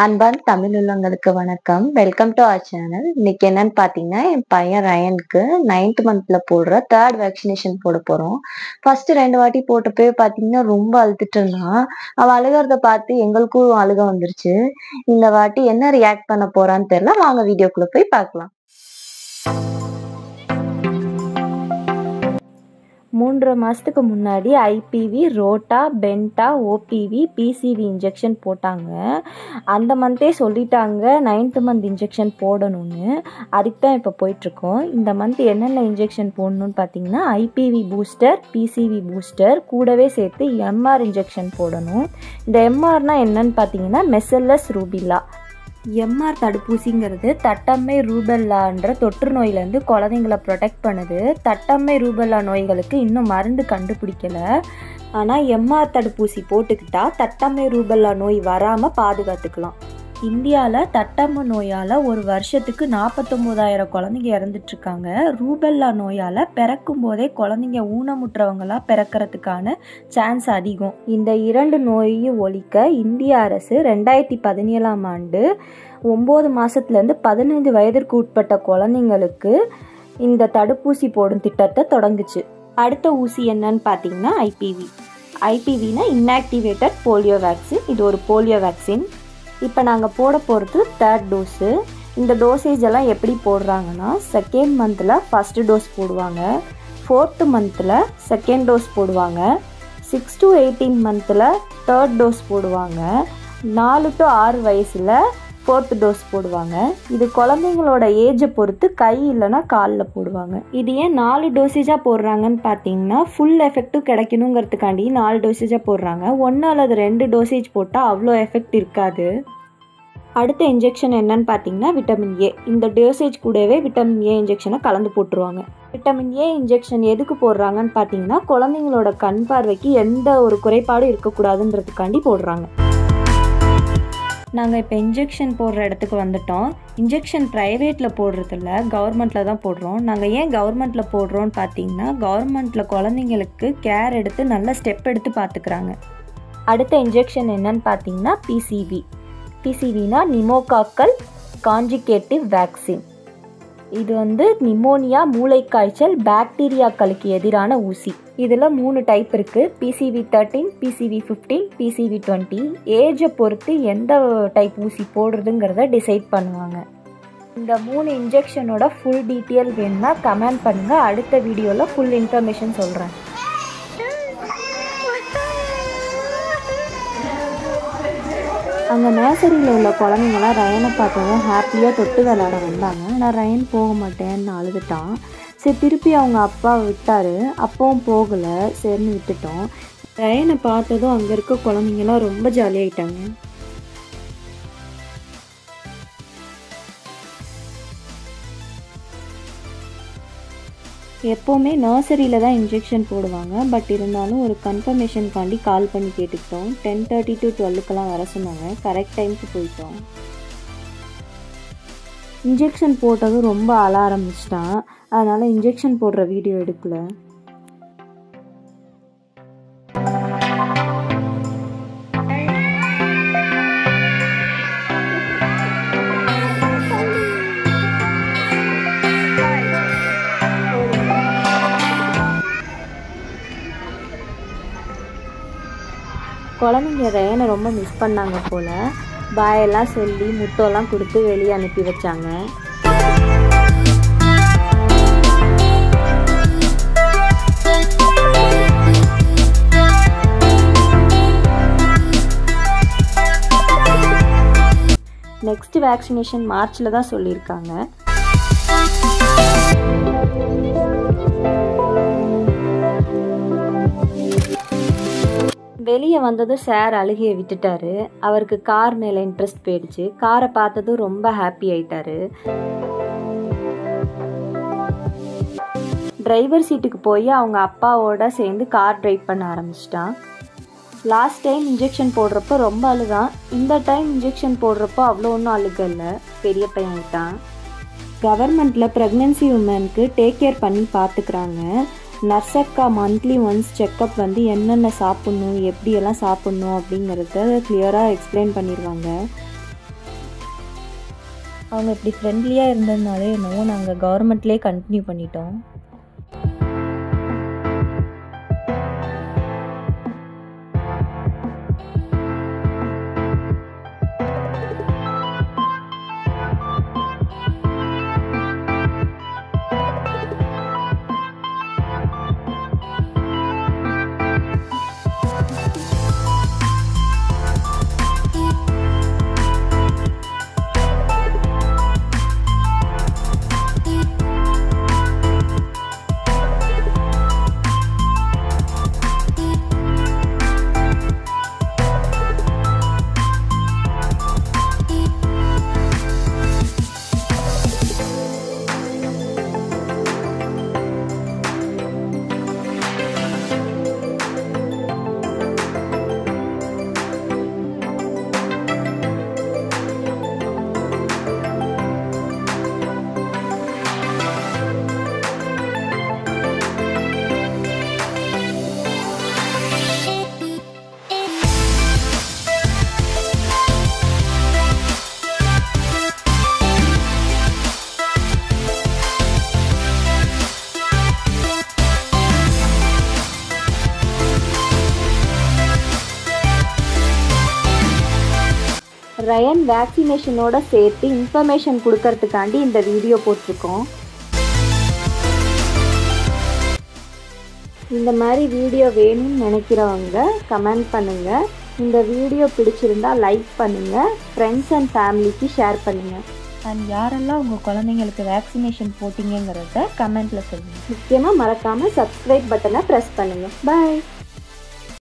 அன்பான தமிழ் உள்ளங்களுக்கு வணக்கம். Welcome to our channel. இன்னைக்கு என்னன்னு பாத்தீங்கன்னா, என் பையன் ரயனுக்கு 9th மந்த்ல போடுற 3rd வேக்சினேஷன் போட போறோம். ஃபர்ஸ்ட் 2 வாட்டி போட்டப்பவே பாத்தீங்கன்னா ரொம்ப அழுதுட்டு இருந்தான். அவன் அழுகிறத பார்த்து எங்களுக்கும் அழுக வந்துருச்சு. இந்த வாட்டி என்ன ரியாக்ட் பண்ண போறான்னு தெரியல. வாங்க வீடியோக்குள்ள போய் பார்க்கலாம். 3 மாதத்துக்கு முன்னாடி ஐபிவி, ரோட்டா, பென்டா, ஓபிவி, பிசிவி இன்ஜெக்ஷன் போட்டாங்க. அந்த மந்த்தே சொல்லிட்டாங்க 9th மந்த் இன்ஜெக்ஷன் போடணும்னு. அதுக்கு தான் இப்போ போயிட்டுருக்கோம். இந்த மந்த் என்னென்ன இன்ஜெக்ஷன் போடணும்னு பார்த்தீங்கன்னா, ஐபிவி பூஸ்டர், பிசிவி பூஸ்டர், கூடவே சேர்த்து எம்ஆர் இன்ஜெக்ஷன் போடணும். இந்த எம்ஆர்னால் என்னன்னு பார்த்தீங்கன்னா, மெசல்லஸ் ரூபில்லா. எம்ஆர் தடுப்பூசிங்கிறது தட்டம்மை ரூபெல்லான்ற தொற்று நோயிலேருந்து குழந்தைங்களை ப்ரொடெக்ட் பண்ணுது. தட்டம்மை ரூபெல்லா நோய்களுக்கு இன்னும் மருந்து கண்டுபிடிக்கலை. ஆனால் எம்ஆர் தடுப்பூசி போட்டுக்கிட்டா தட்டம்மை ரூபெல்லா நோய் வராமல் பாதுகாத்துக்கலாம். இந்தியாவில் தட்டம்மை நோயால் ஒரு வருஷத்துக்கு 49,000 குழந்தைங்க இறந்துட்டுருக்காங்க. ரூபெல்லா நோயால் பிறக்கும் போதே குழந்தைங்க ஊனமுற்றவங்களாக பிறக்கிறதுக்கான சான்ஸ் அதிகம். இந்த 2 நோயையும் ஒழிக்க இந்திய அரசு 2017ஆம் ஆண்டு 9 மாதத்துலேருந்து 15 வயதிற்கு உட்பட்ட குழந்தைங்களுக்கு இந்த தடுப்பூசி போடும் திட்டத்தை தொடங்குச்சு. அடுத்த ஊசி என்னன்னு பார்த்தீங்கன்னா ஐபிவினா இன்ஆக்டிவேட்டட் போலியோ வேக்சின். இது ஒரு போலியோ வேக்சின். இப்போ நாங்கள் போட போகிறது 3rd டோஸு. இந்த டோசேஜ் எல்லாம் எப்படி போடுறாங்கன்னா, 2nd மந்தில் ஃபஸ்ட்டு டோஸ் போடுவாங்க, 4th மந்தில் 2nd டோஸ் போடுவாங்க, 6 to 18 மந்தில் 3rd டோஸ் போடுவாங்க, 4 to 6 வயசில் 4th டோஸ் போடுவாங்க. இது குழந்தைங்களோட ஏஜை பொறுத்து கை இல்லைன்னா காலில் போடுவாங்க. இது ஏன் 4 டோசேஜாக போடுறாங்கன்னு பார்த்தீங்கன்னா, ஃபுல் எஃபெக்ட்டும் கிடைக்கணுங்கிறதுக்காண்டி 4 டோசேஜாக போடுறாங்க. 1 அல்லது 2 டோசேஜ் போட்டால் அவ்வளோ எஃபெக்ட் இருக்காது. அடுத்த இன்ஜெக்ஷன் என்னன்னு பார்த்தீங்கன்னா, விட்டமின் ஏ. இந்த டோசேஜ் கூடவே விட்டமின் ஏ இன்ஜெக்ஷனை கலந்து போட்டுருவாங்க. விட்டமின் ஏ இன்ஜெக்ஷன் எதுக்கு போடுறாங்கன்னு பார்த்தீங்கன்னா, குழந்தைங்களோட கண் பார்வைக்கு எந்த ஒரு குறைபாடும் இருக்கக்கூடாதுன்றதுக்காண்டி போடுறாங்க. நாங்கள் இப்போ இன்ஜெக்ஷன் போடுற இடத்துக்கு வந்துட்டோம். இன்ஜெக்ஷன் ப்ரைவேட்டில் போடுறதில்ல, கவர்மெண்ட்டில் தான் போடுறோம். நாங்கள் ஏன் கவர்மெண்ட்டில் போடுறோன்னு பார்த்தீங்கன்னா, கவர்மெண்ட்டில் குழந்தைங்களுக்கு கேர் எடுத்து நல்ல ஸ்டெப் எடுத்து பார்த்துக்கிறாங்க. அடுத்த இன்ஜெக்ஷன் என்னன்னு பார்த்தீங்கன்னா, பிசிவினா நிமோகாக்கல் கான்ஜுகேட்டிவ் வேக்சின். இது நிமோனியா, மூளைக்காய்ச்சல், பாக்டீரியாக்களுக்கு எதிரான ஊசி. இதில் 3 டைப் இருக்குது. PCV13, PCV15, PCV20. ஏஜை பொறுத்து எந்த டைப் ஊசி போடுறதுங்கிறத டிசைட் பண்ணுவாங்க. இந்த 3 இன்ஜெக்ஷனோட ஃபுல் டீட்டெயில் வேணும்னா கமெண்ட் பண்ணுங்கள். அடுத்த வீடியோவில் ஃபுல் இன்ஃபர்மேஷன் சொல்கிறேன். அங்கே நர்சரியில் உள்ள குழந்தைங்களாம் ரயனை பார்த்ததும் ஹாப்பியாக தொட்டு விளையாட வந்தாங்க. ஆனால் ரயன் போக மாட்டேன்னு அழுதுட்டான். சரி, திருப்பி அவங்க அப்பா விட்டார். அப்பவும் போகலை. சரின்னு விட்டுட்டோம். ரயனை பார்த்ததும் அங்கே இருக்க குழந்தைங்களாம் ரொம்ப ஜாலியாகிட்டாங்க. எப்போவுமே நர்சரியில் தான் இன்ஜெக்ஷன் போடுவாங்க. பட் இருந்தாலும் ஒரு கன்ஃபர்மேஷனுக்காண்டி கால் பண்ணி கேட்டுக்கிட்டோம். 10:30 to 12க்கெலாம் வர சொன்னாங்க. கரெக்ட் டைமுக்கு போயிட்டோம். இன்ஜெக்ஷன் போட்டதும் ரொம்ப அழ ஆரம்பிச்சிட்டான். அதனால் இன்ஜெக்ஷன் போடுற வீடியோ எடுக்கல. குழந்தைங்க ரயனை ரொம்ப மிஸ் பண்ணாங்க போல். பாயெல்லாம் சொல்லி முத்தம்லாம் கொடுத்து வெளியே அனுப்பி வச்சாங்க. நெக்ஸ்ட் வேக்சினேஷன் மார்ச்சில் தான் சொல்லியிருக்காங்க. வெளியே வந்ததும் சார் அழுகையை விட்டுட்டாரு. அவருக்கு கார் மேலே இன்ட்ரெஸ்ட் போயிடுச்சு. காரை பார்த்ததும் ரொம்ப ஹாப்பி ஆயிட்டாரு. டிரைவர் சீட்டுக்கு போய் அவங்க அப்பாவோட சேர்ந்து கார் டிரைவ் பண்ண ஆரம்பிச்சிட்டான். லாஸ்ட் டைம் இன்ஜெக்ஷன் போடுறப்போ ரொம்ப அழுதான். இந்த டைம் இன்ஜெக்ஷன் போடுறப்போ அவ்வளோ ஒன்றும் அழுக இல்லை. பெரிய பையன் ஆகிட்டான். கவர்மெண்ட்டில் ப்ரெக்னென்சி உமனுக்கு டேக் கேர் பண்ணி பார்த்துக்கிறாங்க. நர்ஸக்கா மந்த்லி ஒன்ஸ் செக்கப் வந்து என்னென்ன சாப்பிட்ணும், எப்படியெல்லாம் சாப்பிட்ணும் அப்படிங்கிறத கிளியராக எக்ஸ்பிளைன் பண்ணிடுவாங்க. அவங்க இப்படி ஃப்ரெண்ட்லியாக இருந்ததுனாலே என்னவோ நாங்கள் கவர்மெண்ட்லேயே கண்டினியூ பண்ணிட்டோம். ரயன் வேக்சினேஷனோட சேர்த்து இன்ஃபர்மேஷன் கொடுக்கறதுக்காண்டி இந்த வீடியோ போட்டிருக்கோம். இந்த மாதிரி வீடியோ வேணும்னு நினைக்கிறவங்க கமெண்ட் பண்ணுங்கள். இந்த வீடியோ பிடிச்சிருந்தா லைக் பண்ணுங்கள், ஃப்ரெண்ட்ஸ் அண்ட் ஃபேமிலிக்கு ஷேர் பண்ணுங்கள். அண்ட் யாரெல்லாம் உங்கள் குழந்தைங்களுக்கு வேக்சினேஷன் போட்டிங்கிறத கமெண்ட்டில் சொல்லுங்கள். முக்கியமாக மறக்காமல் சப்ஸ்கிரைப் பட்டனை ப்ரெஸ் பண்ணுங்கள். பாய்.